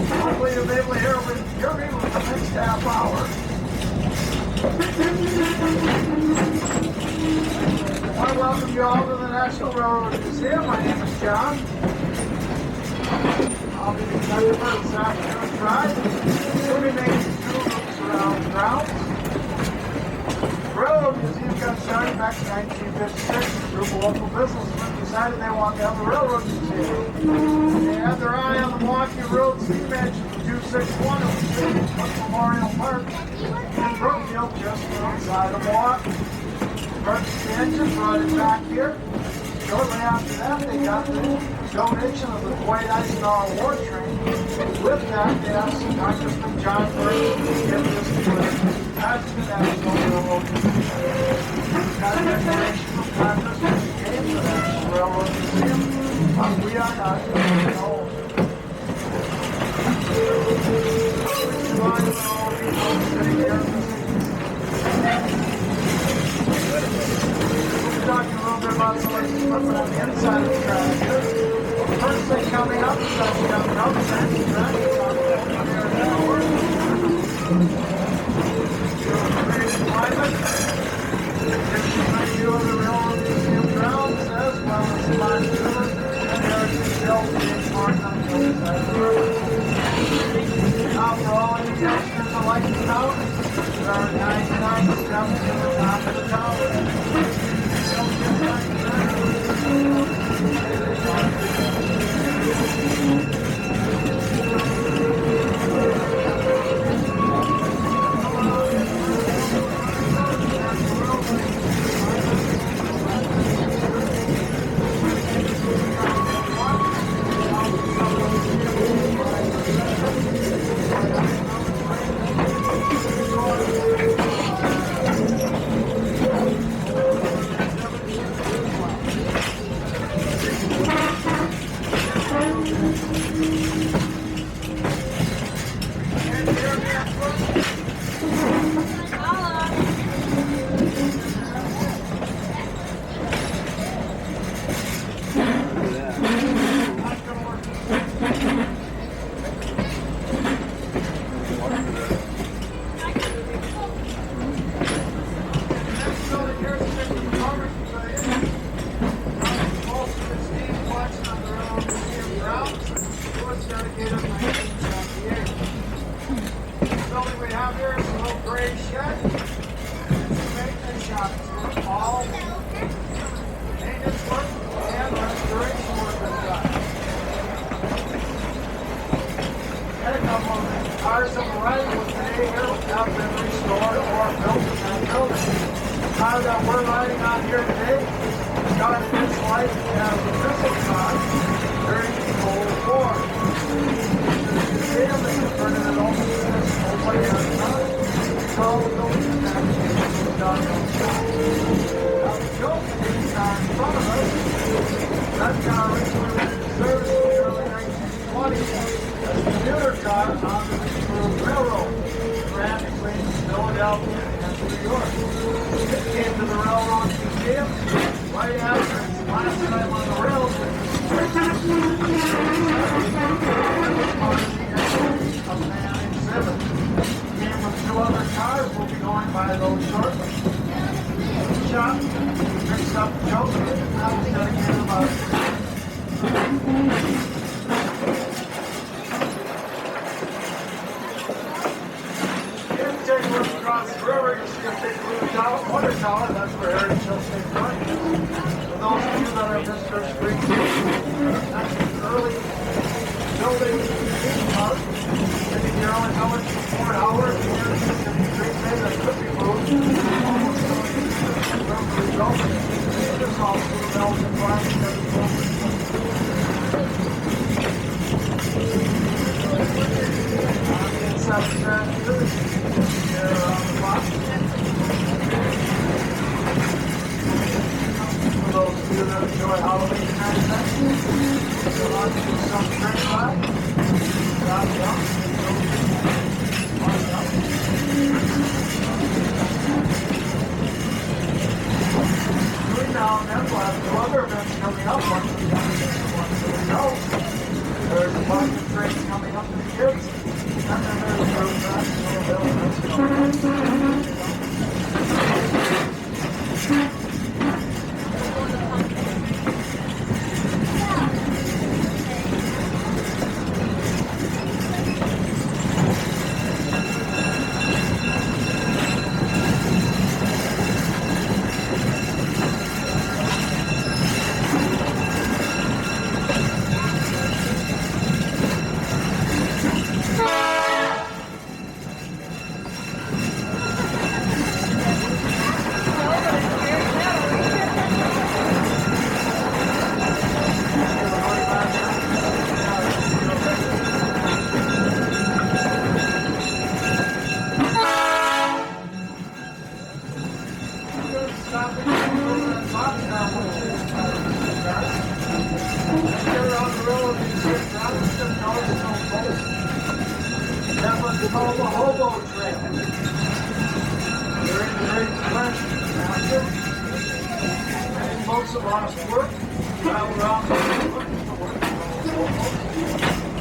Hopefully you'll be able to hear me for the next half hour. I want to welcome you all to the National Railroad Museum. My name is John. I'll be the conductor this afternoon's ride. We'll be making 2 loops around the grounds. The Railroad Museum got started back in 1956. A group of local businessmen decided they wanted to have a railroad museum. They had their eye on the Milwaukee Road steam engine from 261 that was sitting in Memorial Park in Brookfield, just outside of Milwaukee. Purchased the engine, brought it back here. Shortly after that, they got the donation of the Dwight Eisenhower War Train. With that, they asked Congressman John Burke to give this to as the National Railroad Museum. Got a declaration from Congress when he came to the National Railroad Museum. We are not going to know. We're talking a little bit about some of the equipment on the inside of the tractor. The first thing coming up is that we have an outside track. It's on the air network. Climate. View of the Railroad Museum grounds as well as the line river and heritage built being marked on the other side of the river. Now for all of you youngsters that like the tower, there are 99 steps to the top of the tower. Don't get back also the Belgian flag that is open. On the inside of the transmitter, here on the box. For those of you that enjoy Halloween transactions, you'll want to do some train ride. Drop down. Between now and then, we'll have two other events coming up. One for the young kids, one for the adults. There's a bunch of trains coming up for the kids. And then there's a group that's coming up. That was called the Hobo Trail. During the Great Depression, many folks have lost work, traveled around the world looking for work.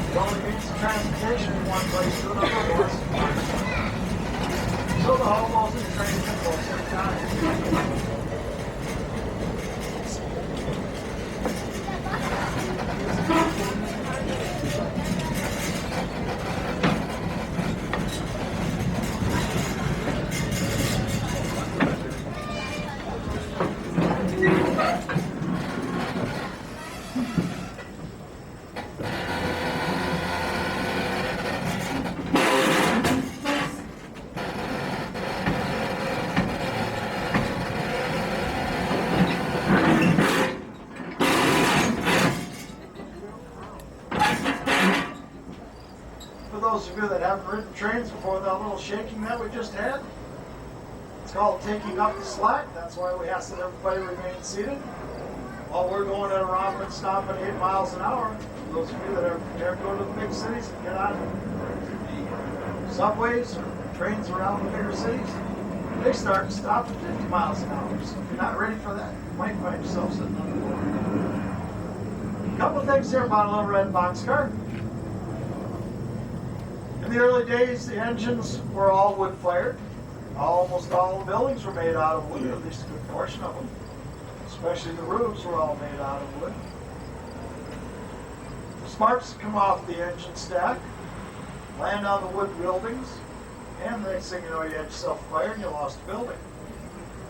It only means transportation from one place to another was. So the hobos and trains at most of the time. For those of you that haven't ridden trains before, that little shaking that we just had, it's called taking up the slack. That's why we ask that everybody remain seated. While we're going at a romping, stomping 8 miles an hour, for those of you that are prepared to go to the big cities and get on the subways or trains around the bigger cities, they start and stop at 50 miles an hour. So if you're not ready for that, you might find yourself sitting on the board. A couple of things here about a little red boxcar. In the early days, the engines were all wood-fired. Almost all the buildings were made out of wood, or at least a good portion of them. Especially the roofs were all made out of wood. Sparks come off the engine stack, land on the wood buildings, and the next thing you know, you had yourself a fire and you lost a building.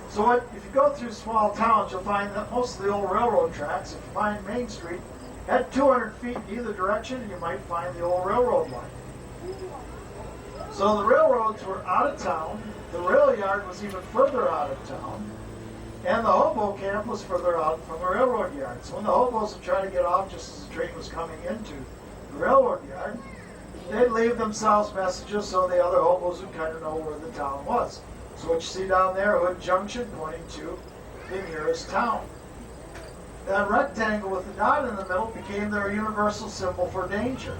So if you go through small towns, you'll find that most of the old railroad tracks, if you find Main Street, had 200 feet in either direction, and you might find the old railroad line. So the railroads were out of town, the rail yard was even further out of town, and the hobo camp was further out from the railroad yard. So when the hobos would try to get off just as the train was coming into the railroad yard, they'd leave themselves messages so the other hobos would kind of know where the town was. So what you see down there, Hood Junction, pointing to the nearest town. That rectangle with the dot in the middle became their universal symbol for danger.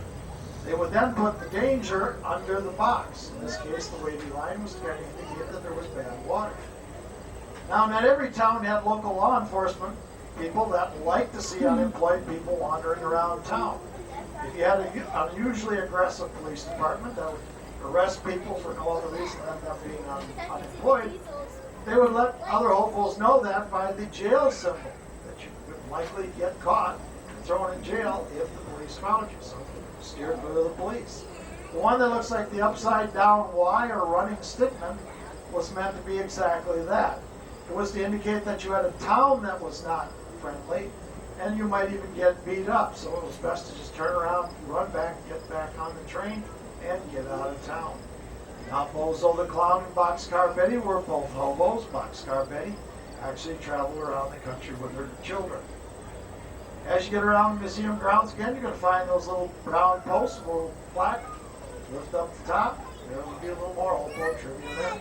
They would then put the danger under the box. In this case, the wavy line was trying to indicate that there was bad water. Now, not every town had local law enforcement people that liked to see unemployed people wandering around town. If you had an unusually aggressive police department that would arrest people for no other reason than them being unemployed, they would let other hobos know that by the jail symbol, that you would likely get caught and thrown in jail if the police found you. So steered clear of the police. The one that looks like the upside down Y or running stickman was meant to be exactly that. It was to indicate that you had a town that was not friendly, and you might even get beat up. So it was best to just turn around, run back, get back on the train, and get out of town. Now, Bozo the Clown and Boxcar Betty were both hobos. Boxcar Betty actually travel around the country with their children. As you get around the museum grounds again, you're going to find those little brown posts, a little plaque. Lift up the top. There will be a little more old boat trivia there.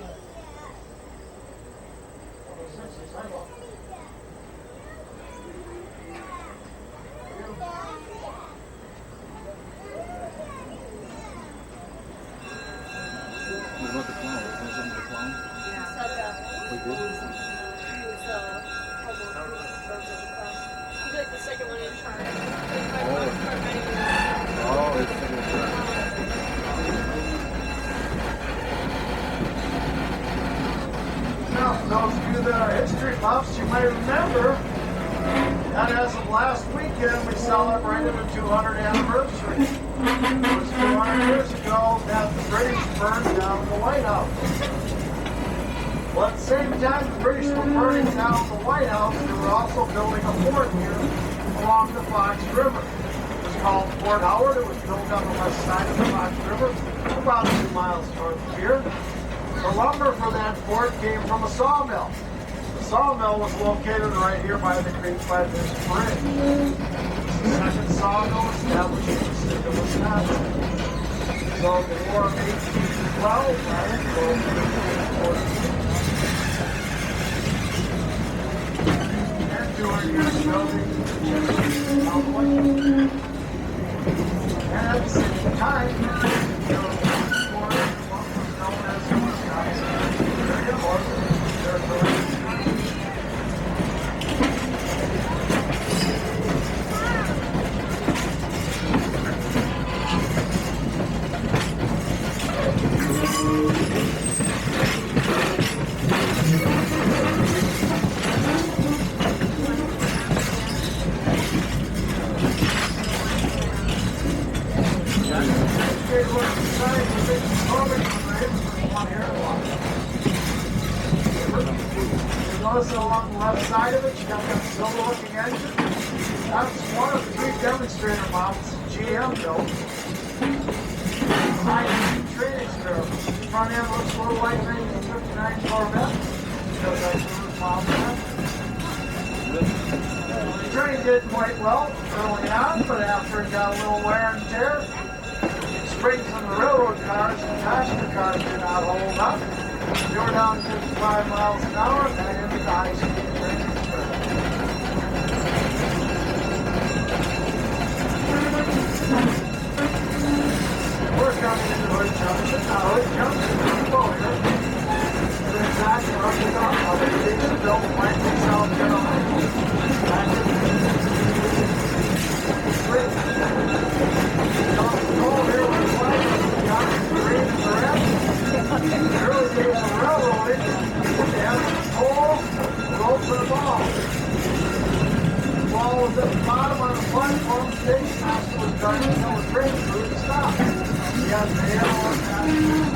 What about the clown? Was it the clown? Yeah. We did? He was he's like the second one in charge. Oh, it's second one. Now, for those of you that are history buffs, you may remember that as of last weekend, we celebrated the 200th anniversary. It was 200 years ago that the British burned down the White House. Well, at the same time the British were burning down the White House, they were also building a fort here along the Fox River. It was called Fort Howard. It was built on the west side of the Fox River, about 2 miles north of here. The lumber for that fort came from a sawmill. The sawmill was located right here by the creek by this bridge. It's the second sawmill established in the state of Wisconsin. So the War of 1812, right? And 200 years ago, and at the same time, there was what was known as the Wisconsin area or territory. Notice along the left side of it, you got that silver-looking engine. That's one of the three demonstrator models GM built. High-speed training stirrup. Front end looks a little like 1959 Corvette. Because that's the roof model there. The train did quite well early on, but after it got a little wear and tear, springs in the railroad cars and passenger cars did not hold up. They were down 55 miles an hour, and that ended the high-speed training stirrup. We're coming into Hood Junction. Now, Hood Junction is a boiler. It's exactly what we thought of. It was built in Lansing, South Carolina. Back in the 1963. The coal here was white, the green and the red. In the early days of railroading, they had coal, rope, and a ball. The ball was at the bottom on the platform. The station master was guarding until the train crew to stop. He had to hail on that.